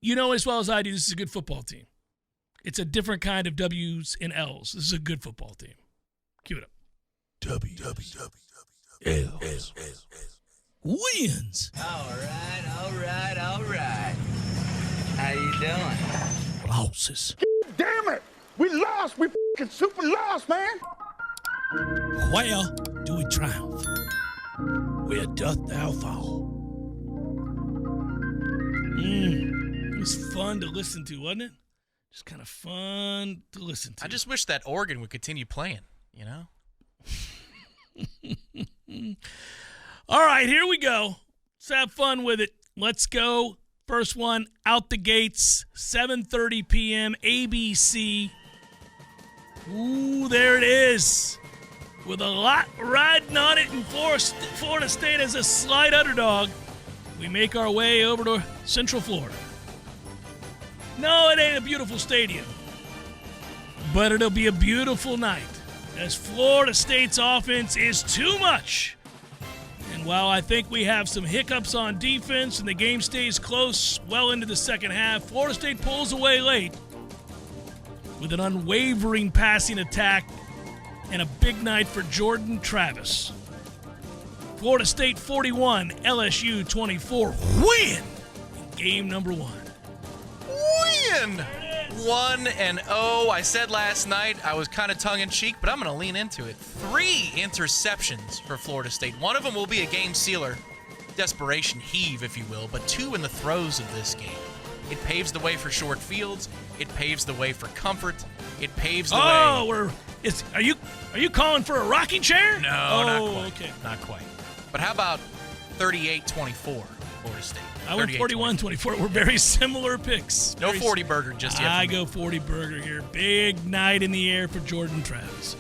You know as well as I do, this is a good football team. It's a different kind of W's and L's. This is a good football team. Cue it up. L's. Wins. All right. How you doing? Losses. Damn it! We lost! We f***ing super lost, man! Where do we triumph? Where doth thou fall? It was fun to listen to, wasn't it? Just kind of fun to listen to. I just wish that organ would continue playing, you know? All right, here we go. Let's have fun with it. Let's go. First one out the gates, 7:30 p.m., ABC. Ooh, there it is. With a lot riding on it, and Florida State as a slight underdog, we make our way over to Central Florida. No, it ain't a beautiful stadium, but it'll be a beautiful night, as Florida State's offense is too much. And while I think we have some hiccups on defense and the game stays close well into the second half, Florida State pulls away late with an unwavering passing attack and a big night for Jordan Travis. Florida State 41, LSU 24. Win in game number 1. Win! 1-0. I said last night I was kind of tongue-in-cheek, but I'm going to lean into it. 3 interceptions for Florida State. One of them will be a game sealer. Desperation heave, if you will, but 2 in the throes of this game. It paves the way for short fields. It paves the way for comfort. It paves the way. Oh, are you calling for a rocking chair? No, not quite. Okay. Not quite. But how about 38-24, Florida State? I went 41-24. We're very similar picks. No 40 burger just yet. I go 40 burger here. Big night in the air for Jordan Travis.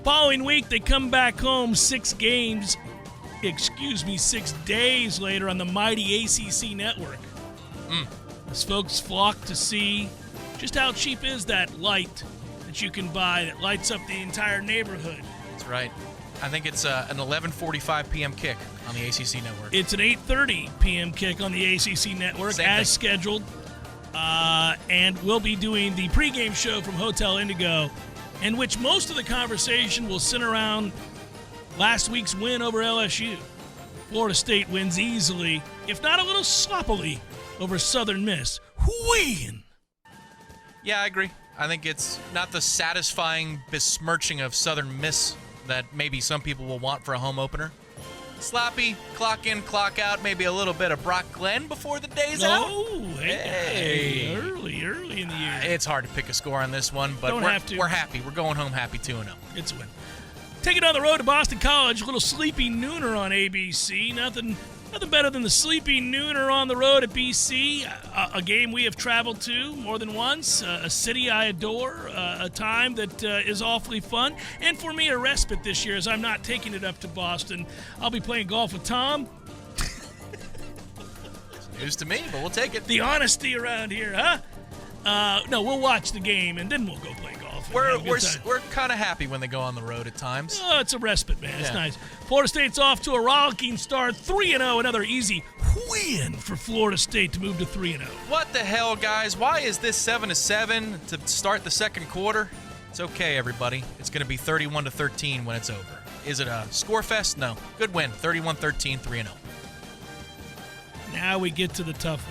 Following week, they come back home 6 days later on the mighty ACC network. As folks flock to see just how cheap is that light that you can buy that lights up the entire neighborhood. That's right. I think it's an 11:45 p.m. kick on the ACC network. It's an 8:30 p.m. kick on the ACC network as scheduled. And we'll be doing the pregame show from Hotel Indigo, in which most of the conversation will center around last week's win over LSU. Florida State wins easily, if not a little sloppily, over Southern Miss. Win! Yeah, I agree. I think it's not the satisfying besmirching of Southern Miss that maybe some people will want for a home opener. Sloppy, clock in, clock out, maybe a little bit of Brock Glenn before the day's out. Oh, hey. Early in the year. It's hard to pick a score on this one, but we're happy. We're going home happy 2-0. It's a win. Take it on the road to Boston College. A little sleepy nooner on ABC. Nothing better than the sleepy nooner on the road at BC. A game we have traveled to more than once. A city I adore. A time that is awfully fun. And for me, a respite this year as I'm not taking it up to Boston. I'll be playing golf with Tom. News to me, but we'll take it. The honesty around here, huh? No, we'll watch the game, and then we'll go play golf. We're kind of happy when they go on the road at times. Oh, it's a respite, man. It's nice. Florida State's off to a rollicking start, 3-0. Another easy win for Florida State to move to 3-0. What the hell, guys? Why is this 7-7 to start the second quarter? It's okay, everybody. It's going to be 31-13 when it's over. Is it a score fest? No. Good win. 31-13, 3-0. Now we get to the tough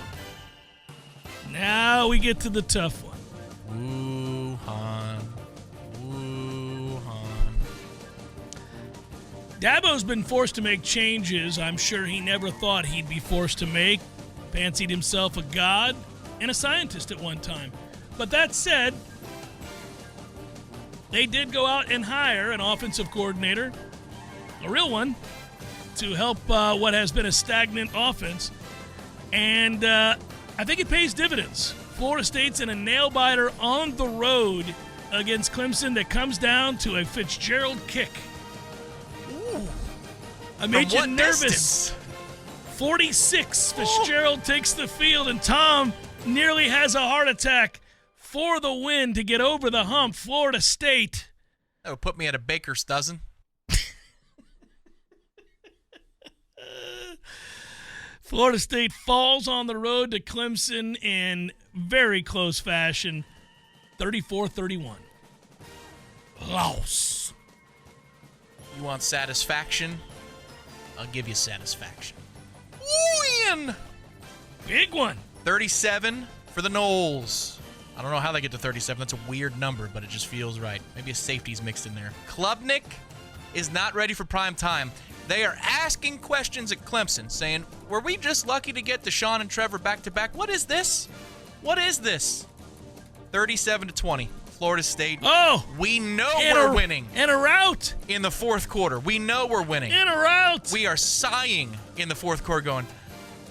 one. Wuhan. Dabo's been forced to make changes I'm sure he never thought he'd be forced to make. Fancied himself a god and a scientist at one time. But that said, they did go out and hire an offensive coordinator, a real one, to help what has been a stagnant offense. And I think it pays dividends. Florida State's in a nail-biter on the road against Clemson that comes down to a Fitzgerald kick. Ooh. I made you nervous. 46, Fitzgerald takes the field, and Tom nearly has a heart attack for the win to get over the hump. Florida State. That would put me at a baker's dozen. Florida State falls on the road to Clemson in very close fashion, 34-31. Loss. You want satisfaction? I'll give you satisfaction. Win! Big one. 37 for the Noles. I don't know how they get to 37. That's a weird number, but it just feels right. Maybe a safety's mixed in there. Klubnik is not ready for prime time. They are asking questions at Clemson, saying, were we just lucky to get Deshaun and Trevor back-to-back? What is this? What is this? 37-20. Florida State. Oh! We know we're winning. And a rout. In the fourth quarter. We know we're winning. In a rout. We are sighing in the fourth quarter going,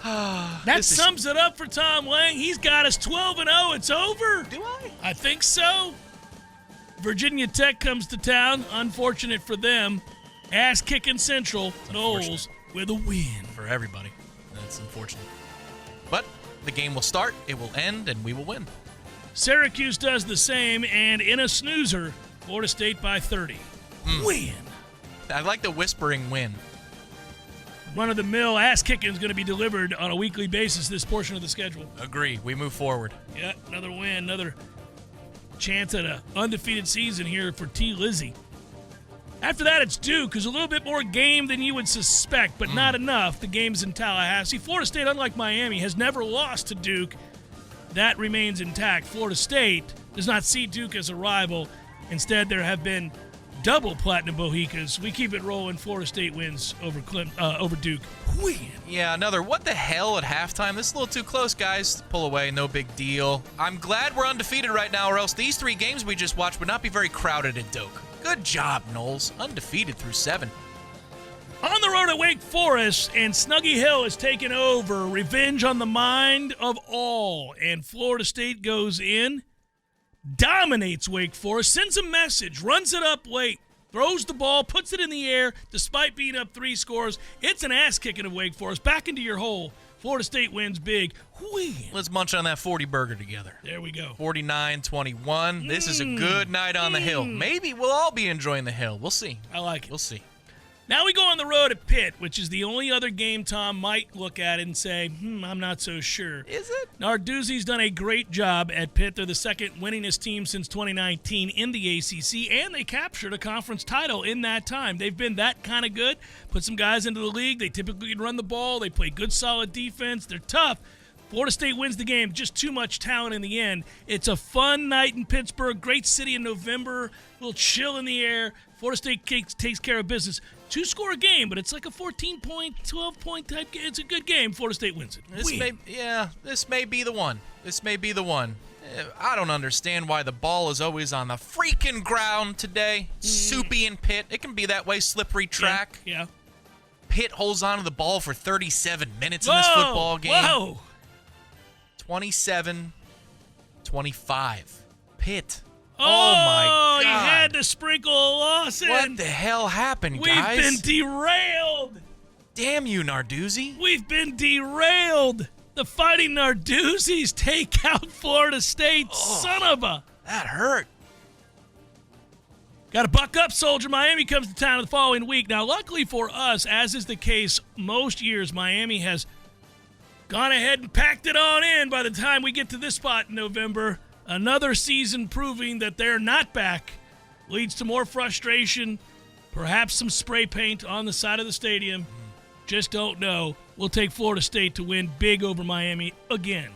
that sums it up for Tom Lang. He's got us 12-0. It's over. Do I? I think so. Virginia Tech comes to town. Unfortunate for them. Ass-kicking Central. Noles with a win. For everybody. That's unfortunate. But the game will start, it will end, and we will win. Syracuse does the same, and in a snoozer, Florida State by 30. Win. I like the whispering win. Run-of-the-mill ass-kicking is going to be delivered on a weekly basis this portion of the schedule. Agree. We move forward. Yeah, another win, another chance at an undefeated season here for T. Lizzie. After that, it's Duke, who's a little bit more game than you would suspect, but not enough. The game's in Tallahassee. Florida State, unlike Miami, has never lost to Duke. That remains intact. Florida State does not see Duke as a rival. Instead, there have been double Platinum Bohicas. We keep it rolling. Florida State wins over Duke. Win. Yeah, another what the hell at halftime. This is a little too close, guys. Pull away, no big deal. I'm glad we're undefeated right now, or else these 3 games we just watched would not be very crowded at Doak. Good job, Noles. Undefeated through 7. On the road at Wake Forest, and Snuggy Hill is taken over. Revenge on the mind of all. And Florida State goes in, dominates Wake Forest, sends a message, runs it up late, throws the ball, puts it in the air, despite being up 3 scores. It's an ass-kicking of Wake Forest. Back into your hole. Florida State wins big. Win. Let's munch on that 40 burger together. There we go. 49-21. This is a good night on the hill. Maybe we'll all be enjoying the hill. We'll see. I like it. We'll see. Now we go on the road at Pitt, which is the only other game Tom might look at and say, I'm not so sure. Is it? Narduzzi's done a great job at Pitt. They're the second winningest team since 2019 in the ACC, and they captured a conference title in that time. They've been that kind of good. Put some guys into the league. They typically can run the ball. They play good, solid defense. They're tough. Florida State wins the game. Just too much talent in the end. It's a fun night in Pittsburgh. Great city in November. A little chill in the air. Florida State takes care of business. 2-score game, but it's like a 14-point, 12-point type game. It's a good game. Florida State wins it. This may be the one. This may be the one. I don't understand why the ball is always on the freaking ground today. Soupy in Pitt. It can be that way. Slippery track. Yeah. Pitt holds on to the ball for 37 minutes in this football game. Whoa. 27-25. Pitt. Oh, my God. You had to sprinkle a loss in. What the hell happened, guys? We've been derailed. Damn you, Narduzzi. We've been derailed. The Fighting Narduzzis take out Florida State. Son of a. That hurt. Got to buck up, soldier. Miami comes to town the following week. Now, luckily for us, as is the case most years, Miami has gone ahead and packed it on in by the time we get to this spot in November. Another season proving that they're not back leads to more frustration, perhaps some spray paint on the side of the stadium. Just don't know. We'll take Florida State to win big over Miami again.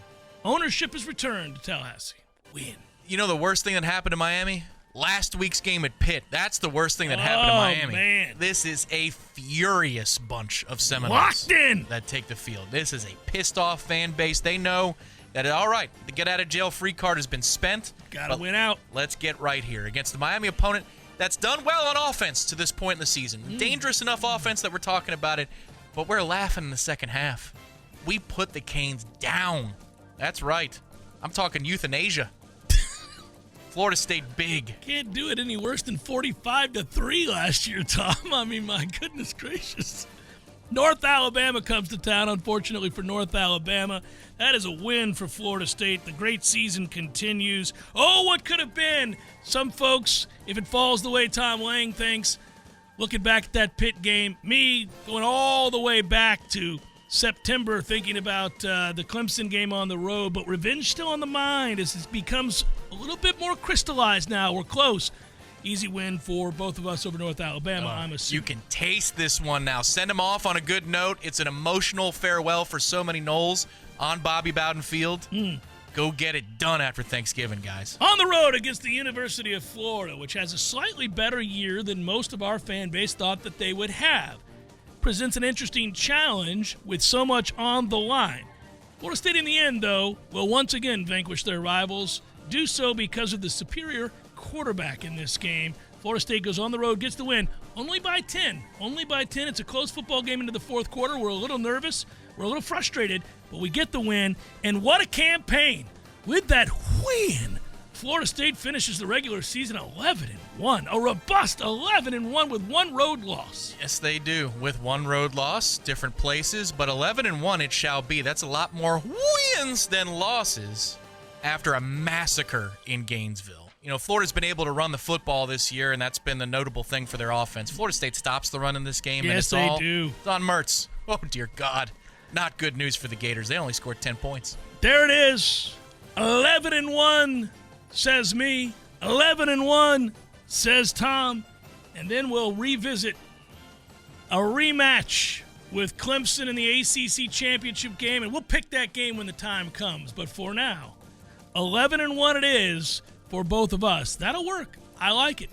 Ownership is returned to Tallahassee. Win. You know the worst thing that happened to Miami? Last week's game at Pitt. That's the worst thing that happened to Miami. Man. This is a furious bunch of Seminoles Locked in. that take the field. This is a pissed-off fan base. They know that, all right, the get-out-of-jail-free card has been spent. Gotta win out. Let's get right here against the Miami opponent that's done well on offense to this point in the season. Dangerous enough offense that we're talking about it, but we're laughing in the second half. We put the Canes down. That's right. I'm talking euthanasia. Florida State big. Can't do it any worse than 45-3 last year, Tom. I mean, my goodness gracious. North Alabama comes to town, unfortunately for North Alabama. That is a win for Florida State. The great season continues. Oh, what could have been? Some folks, if it falls the way Tom Lang thinks, looking back at that Pitt game, me going all the way back to September thinking about the Clemson game on the road, but revenge still on the mind as it becomes a little bit more crystallized now. We're close. Easy win for both of us over North Alabama, I'm assuming. You can taste this one now. Send them off on a good note. It's an emotional farewell for so many Noles on Bobby Bowden Field. Go get it done after Thanksgiving, guys. On the road against the University of Florida, which has a slightly better year than most of our fan base thought that they would have. Presents an interesting challenge with so much on the line. Florida State in the end, though, will once again vanquish their rivals. Do so because of the superior quarterback in this game. Florida State goes on the road, gets the win, only by 10. Only by 10. It's a close football game into the fourth quarter. We're a little nervous. We're a little frustrated, but we get the win. And what a campaign. With that win, Florida State finishes the regular season 11-1. A robust 11-1 with one road loss. Yes, they do. With one road loss, different places, but 11-1 it shall be. That's a lot more wins than losses after a massacre in Gainesville. You know, Florida's been able to run the football this year, and that's been the notable thing for their offense. Florida State stops the run in this game, and Yes, it's they all do. It's on Mertz. Oh, dear God. Not good news for the Gators. They only scored 10 points. There it is. 11-1, says me. 11-1, says Tom. And then we'll revisit a rematch with Clemson in the ACC championship game, and we'll pick that game when the time comes. But for now, 11-1 it is for both of us. That'll work. I like it.